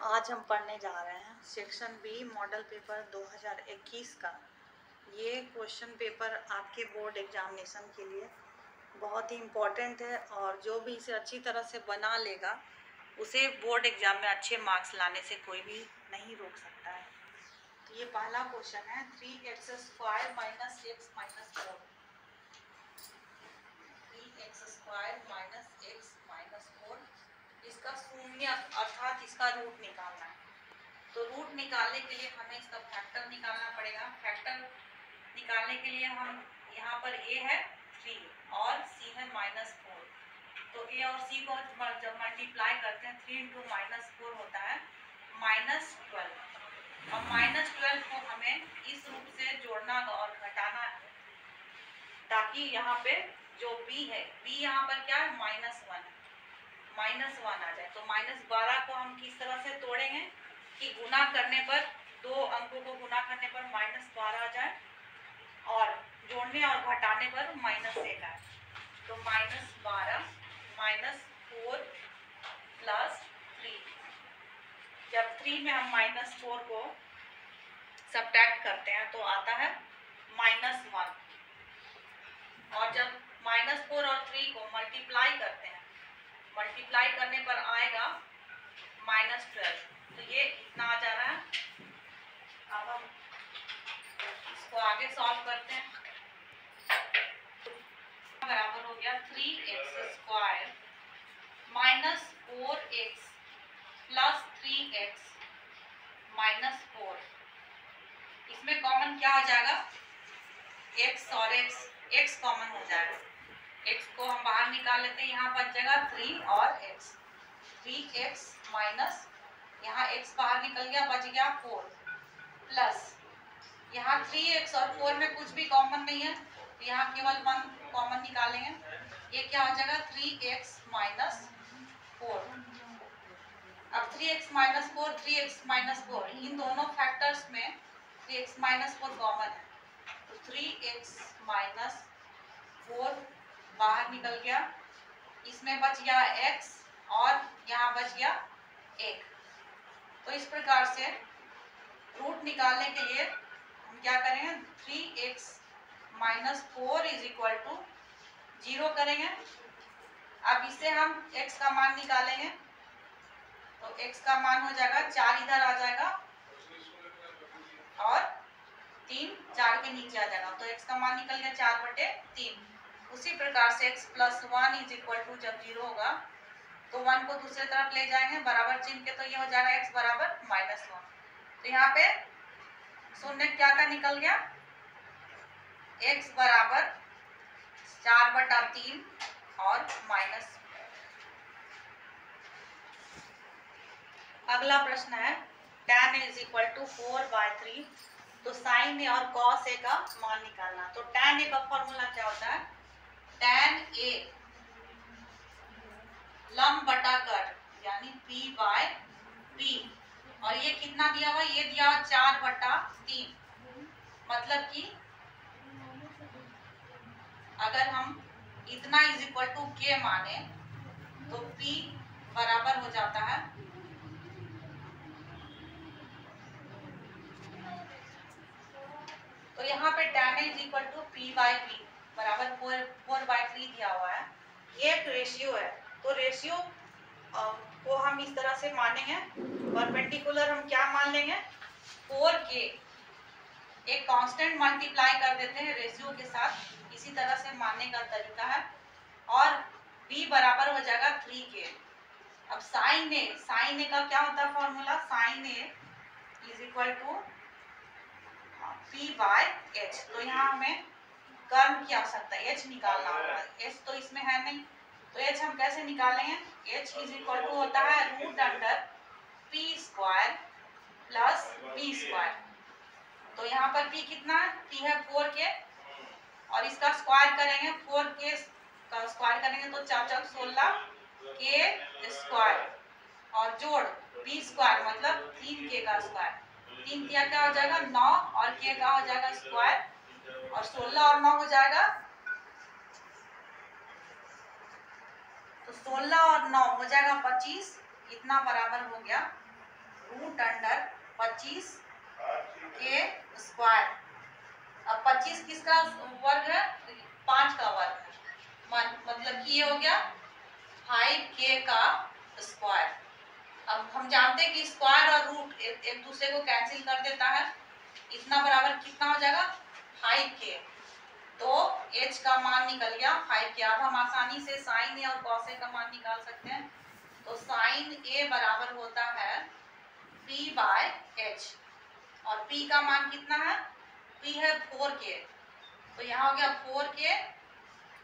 आज हम पढ़ने जा रहे हैं सेक्शन बी मॉडल पेपर 2021 का। ये क्वेश्चन पेपर आपके बोर्ड एग्जामिनेशन के लिए बहुत ही इम्पोर्टेंट है और जो भी इसे अच्छी तरह से बना लेगा उसे बोर्ड एग्जाम में अच्छे मार्क्स लाने से कोई भी नहीं रोक सकता है। तो ये पहला क्वेश्चन है 3x² minus x minus 4। 3x² minus x minus 4 इसका शून्य अर्थात इसका रूट निकालना है। तो रूट निकालने के लिए हमें इसका फैक्टर निकालना पड़ेगा। फैक्टर निकालने के लिए हम यहाँ पर a है 3 और c है -4। तो a और c को जब मल्टीप्लाई करते हैं 3 × -4 होता है -12। और -12 को हमें इस रूप से जोड़ना और घटाना है ताकि यहाँ पे जो b है, b यहाँ पर क्या है -1 है, -1 आ जाए। तो -12 को हम किस तरह से तोड़ेंगे कि गुना करने पर दो अंकों को गुना करने पर -12 आ जाए और जोड़ने और घटाने पर -1 आए। तो -12 -4 प्लस 3। जब 3 में हम -4 को सब्ट्रैक्ट करते हैं तो आता है -1। और जब -4 और 3 को मल्टीप्लाई करते हैं, मल्टीप्लाई करने पर आएगा -12। तो ये इतना आ जा रहा है। अब हम इसको आगे सॉल्व करते हैं। बराबर हो गया 3x² minus 4x plus 3x minus 4। इसमें कॉमन क्या हो जाएगा, x और x कॉमन हो जाएगा। x को हम बाहर निकाल लेते हैं, यहाँ बच जाएगा 3 और x। 3x माइनस यहाँ x बाहर निकल गया, बच गया 4 प्लस यहाँ 3x और 4 में कुछ भी कॉमन नहीं है तो यहाँ केवल 1 कॉमन निकालेंगे। ये क्या हो जाएगा 3x माइनस 4। अब 3x माइनस 4 3x माइनस 4 इन दोनों फैक्टर्स में 3x माइनस 4 कॉमन है। तो 3x माइनस 4 बाहर निकल गया, इसमें बच गया x और यहाँ बच गया 1। तो इस प्रकार से रूट निकालने के लिए हम क्या करेंगे, 3x minus 4 is equal to 0 करेंगे। अब इससे हम x का मान निकालेंगे तो x का मान हो जाएगा 4 इधर आ जाएगा और 3 4 के नीचे आ जाएगा। तो x का मान निकल गया 4/3। उसी प्रकार से x plus 1 is equal to जब 0 होगा तो 1 को दूसरे तरफ ले जाएंगे बराबर चिन्ह के, तो ये हो जाएगा x बराबर -1। तो यहाँ पे शून्य क्या का निकल गया, x बराबर 4/3 और माइनस। अगला प्रश्न है tan a is equal to 4/3। तो sin a और cos a का मान निकालना। तो tan a का फॉर्मूला क्या होता है, tan a लंब बटा कट यानी p/p। और ये कितना दिया हुआ, ये दिया हुआ 4/3। मतलब कि अगर हम इतना इज इक्वल टू k माने तो p बराबर हो जाता है तो यहाँ पे tan a is equal to p/p बराबर 4/3 दिया हुआ है। ये एक रेशियो है, तो रेशियो को हम इस तरह से मानेंगे। परपेंडिकुलर हम क्या मान लेंगे, 4k एक कांस्टेंट मल्टीप्लाई कर देते हैं रेशियो के साथ। इसी तरह से मानने का तरीका है। और b बराबर हो जाएगा 3k। अब साइन ए का क्या होता है formula, sine a is equal to p/h। तो यहाँ हमें कर्म की आवश्यकता है, h निकालना होगा। h तो इसमें है नहीं, तो h हम कैसे निकालेंगे, h इज इक्वल टू होता है √p² प्लस p²। तो यहाँ पर p कितना है, p है 4k और इसका स्क्वायर करेंगे, 4k का स्क्वायर करेंगे तो 4 × 16 k² और जोड़ p² मतलब 3k का स्क्वायर। 3 किया क्या हो जाएगा 9 और k का हो जाएगा स्क्वायर और 16 और 9 हो जाएगा, तो 16 और 9 हो जाएगा 25। इतना बराबर हो गया रूट अंडर 25 के स्क्वायर। अब 25 किसका वर्ग है? 5 का वर्ग है, मतलब कि ये हो गया 5k का स्क्वायर। अब हम जानते हैं कि स्क्वायर और रूट एक दूसरे को कैंसिल कर देता है, इतना बराबर कितना हो जाएगा 5k। तो h का मान निकल गया 5k। अब हम आसानी से साइन ए और कॉस ए का मान निकाल सकते हैं। तो साइन ए बराबर होता है p बाय h, और p का मान कितना है? p है 4k, तो यहाँ हो गया 4k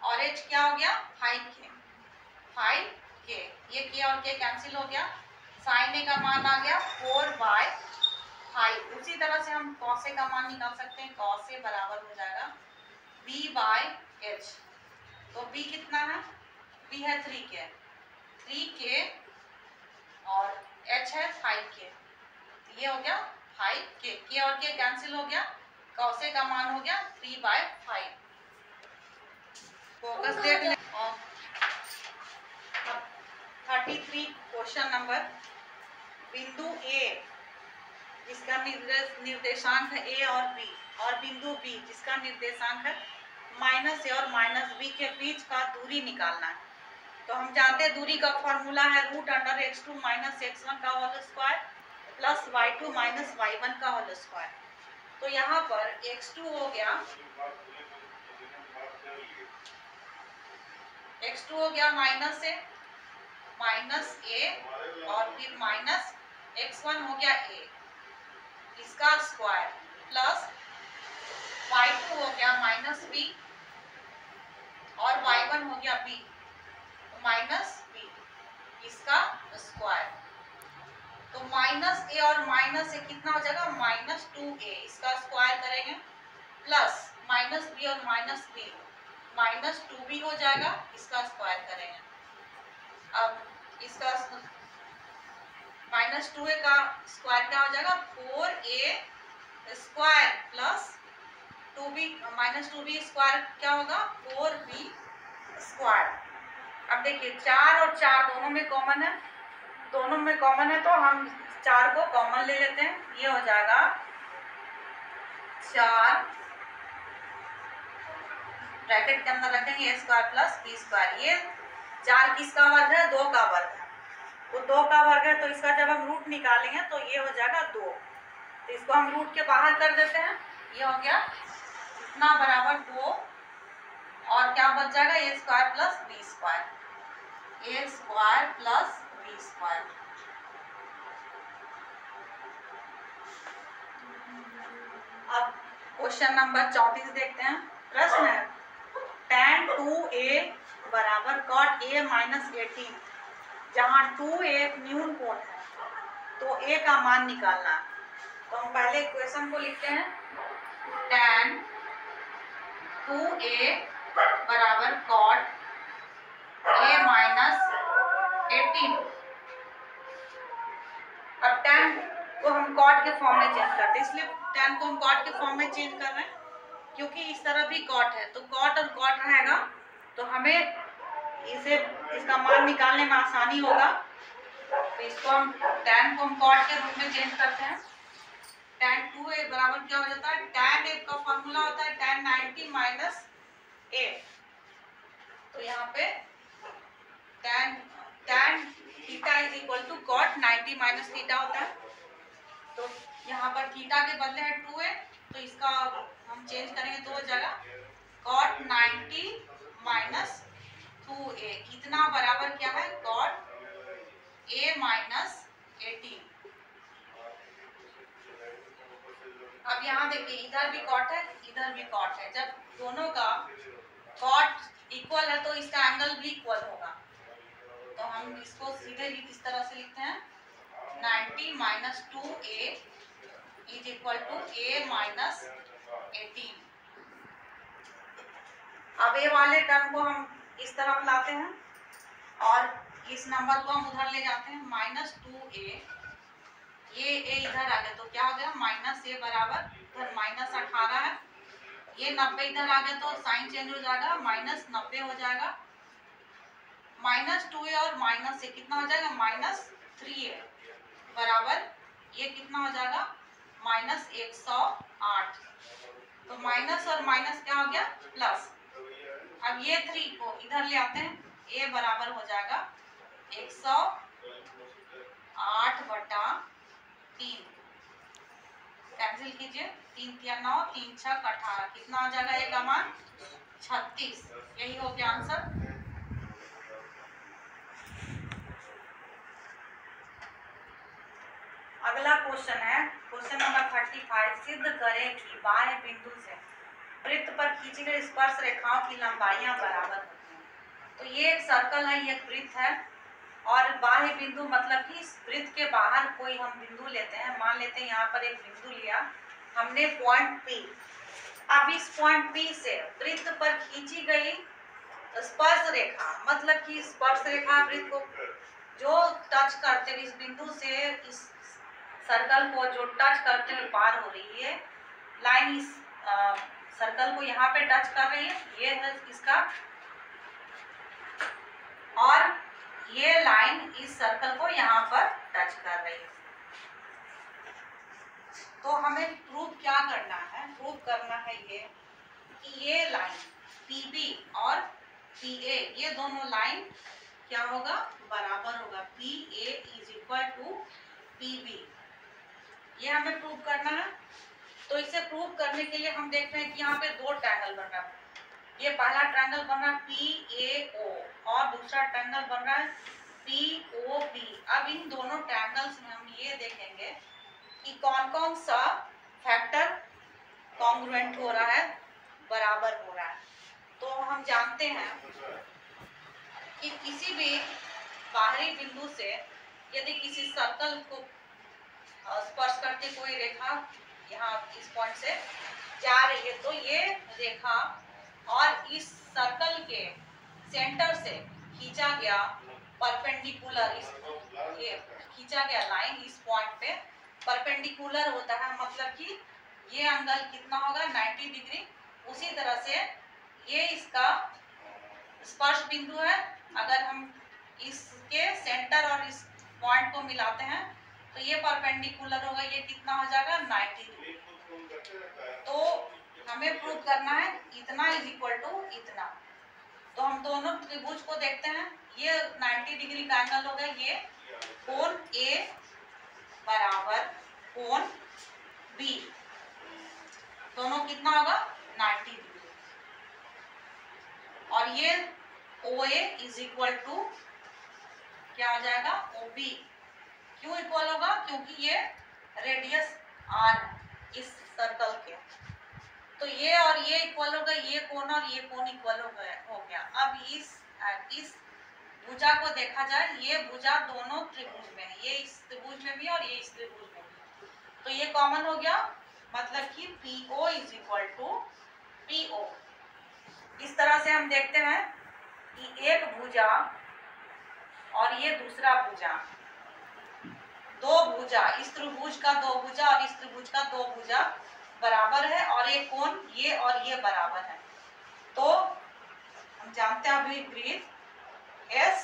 और h क्या हो गया 5k। 5k, ये k और k कैंसिल हो गया, साइन ए का मान आ गया 4/5। उसी तरह से हम कॉस ए का मान निकाल सकते हैं। कॉस ए बराबर हो जाएगा b बाय h। तो b कितना है? b है 3k और h है 5k, ये हो गया 5k। k और k कैंसिल हो गया, कॉस ए का मान हो गया 3/5। फोकस देख ले। 33 क्वेश्चन नंबर, बिंदु A जिसका निर्देशांक है a और b, और बिंदु B जिसका निर्देशांक है -a और -b के बीच का दूरी निकालना है। तो हम जानते हैं दूरी का फॉर्मूला है रूट अंडर x2 - x1 का whole square plus y2 - y1 का होल स्क्वायर। तो यहाँ पर x2 हो गया -a और फिर -x1 हो गया a, इसका स्क्वायर प्लस y2 हो गया -b और y1 हो गया b, -b इसका स्क्वायर। तो -a और -a कितना हो जाएगा? -2a, इसका स्क्वायर करेंगे प्लस -b और -b, -2b हो जाएगा, इसका स्क्वायर करेंगे। अब इसका -2a का स्क्वायर क्या हो जाएगा? 4a square plus 2b -2b square क्या होगा? 4b square. अब देखिए 4 और 4 दोनों में कॉमन है, तो हम 4 को कॉमन ले लेते हैं। ये हो जाएगा 4 ब्रैकेट के अंदर रखेंगे a square plus b square. ये 4 किसका वर्ग है? 2 का वर्ग है। तो 2 का वर्ग है, तो इसका जब हम रूट निकालेंगे तो ये हो जाएगा 2। तो इसको हम रूट के बाहर कर देते हैं, ये हो गया इतना बराबर 2, और क्या बच जाएगा? a square plus b square, a square plus b square. अब क्वेश्चन नंबर 34 देखते हैं। प्रश्न है tan 2a बराबर cot a - 18, जहाँ 2 एक न्यून कोण है तो a का मान निकालना है। तो हम पहले इक्वेशन को लिखते हैं, tan 2a बराबर cot a - 18। अब tan को हम cot के फॉर्म में चेंज करते हैं, इसलिए tan को हम cot के फॉर्म में चेंज कर रहे हैं, क्योंकि इस तरह भी cot है, तो cot और cot रहेगा, तो हमें इसका मान निकालने में आसानी होगा। तो इसको हम tan को हम cot के रूप में चेंज करते हैं। tan 2a बराबर क्या हो जाता है? tan a का फॉर्मूला होता है tan 90 माइनस a। तो यहाँ पे tan theta is equal to cot 90 minus theta होता है। तो यहाँ पर थीटा के बदले है 2a, तो इसका हम चेंज करेंगे तो हो जाएगा cot 90 माइनस 2a, इतना बराबर क्या है? cot a minus 18। अब यहाँ देखिए इधर भी cot है, इधर भी cot है, जब दोनों का cot इक्वल है तो इसका एंगल भी इक्वल होगा। तो हम इसको सीधे इस तरह से लिखते हैं 90 minus 2a is equal to a minus 18। अब ए वाले टर्म को हम इस तरफ लाते हैं और इस नंबर को हम उधर ले जाते हैं, -2a, ये a इधर आ गया तो क्या हो गया? -a बराबर इधर -18 है, ये 90 इधर आ गया तो साइन चेंज हो जाएगा, -90 हो जाएगा। -2a और -a कितना हो जाएगा? -3a बराबर ये कितना हो जाएगा -108। तो माइनस और माइनस क्या हो गया प्लस। अब ये 3 को इधर ले आते हैं, ये बराबर हो जाएगा 108/3। कैंसिल कीजिए, 3 × 9 3 × 6 = 18। कितना आ जाएगा ये का मान 36। यही हो गया आंसर। अगला क्वेश्चन है क्वेश्चन नंबर 35। सिद्ध करें कि बाह्य बिंदु से वृत्त पर खींची गई स्पर्श रेखाओं की लंबाइयां बराबर होती हैं। तो ये एक सर्कल है, ये एक वृत्त है, और बाह्य बिंदु मतलब कि इस वृत्त के बाहर कोई हम बिंदु लेते हैं। मान लेते हैं यहाँ पर एक बिंदु लिया हमने पॉइंट P। अब इस पॉइंट P से वृत्त पर खींची गई स्पर्श रेखा मतलब कि स्पर्श रेखा वृत्त को जो टच करते हुए इस बिंदु से इस सर्कल को जो टच करते हुए पार हो रही है लाइन, इस सर्कल को यहाँ पे टच कर रही है, ये है इसका, और ये लाइन इस सर्कल को यहाँ पर टच कर रही है। तो हमें प्रूव क्या करना है? प्रूव करना है ये कि ये लाइन PB और PA ये दोनों लाइन क्या होगा बराबर होगा। PA = PB, ये हमें प्रूव करना है। तो इसे प्रूव करने के लिए हम देख रहे हैं कि यहाँ पे दो ट्रायंगल बन रहा है। ये पहला ट्रायंगल बन रहा है PAO और दूसरा ट्रायंगल बन रहा है POB। अब इन दोनों ट्रायंगल्स में हम ये देखेंगे कि कौन कौन सा फैक्टर कॉन्ग्रुएंट हो रहा है, बराबर हो रहा है। तो हम जानते हैं कि किसी भी बाहरी बिंदु से यदि किसी सर्कल को स्पर्श करते कोई रेखा यहाँ इस पॉइंट से जा रही है, तो ये रेखा और इस सर्कल के सेंटर से खींचा गया परपेंडिकुलर, ये खींचा गया लाइन इस पॉइंट पे परपेंडिकुलर होता है, मतलब कि ये एंगल कितना होगा 90 डिग्री। उसी तरह से ये इसका स्पर्श बिंदु है। अगर हम इसके सेंटर और इस पॉइंट को मिलाते हैं तो ये परपेंडिकुलर होगा, ये कितना हो जाएगा 90 डिग्री। तो हमें प्रूव करना है इतना = इतना। तो हम दोनों त्रिभुज को देखते हैं, ये 90 डिग्री का एंगल होगा, ये कोण A बराबर कोण B, दोनों कितना होगा 90 डिग्री। और ये OA = क्या आ जाएगा OB। क्यों इक्वल होगा? क्योंकि ये रेडियस R इस सर्कल के, तो ये और ये इक्वल होगा, ये कोण और ये कोण इक्वल हो गया। अब इस भुजा को देखा जाए, ये भुजा दोनों त्रिभुज में है, ये इस त्रिभुज में भी और ये इस त्रिभुज में भी, तो ये कॉमन हो गया, मतलब कि PO = PO। इस तरह से हम देखते हैं कि एक भुजा और ये दूसरा भुजा, दो भुजा, इस त्रिभुज का दो भुजा और इस त्रिभुज का दो भुजा बराबर है, और ये कोण ये और ये बराबर है। तो हम जानते हैं अभी गृहीत SAS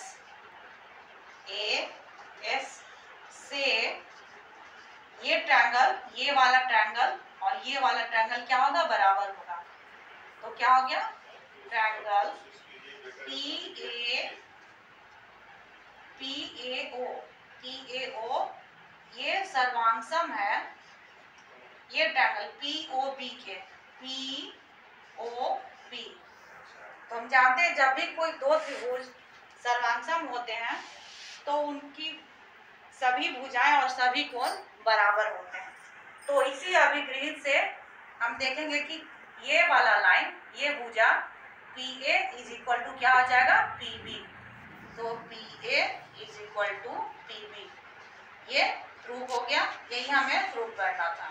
से ये ट्रायंगल, ये वाला ट्रायंगल और ये वाला ट्रायंगल क्या होगा बराबर होगा। तो क्या हो गया ट्रायंगल PAO ये सर्वांगसम है ये ट्रायंगल POB के, POB। तो हम जानते हैं जब भी कोई दो त्रिभुज सर्वांगसम होते हैं तो उनकी सभी भुजाएं और सभी कोण बराबर होते हैं। तो इसी अभिगृहित से हम देखेंगे कि ये वाला लाइन, ये भुजा PA = क्या हो जाएगा PB। तो PA = PB, ये प्रूव हो गया। यही हमें प्रूव करना था।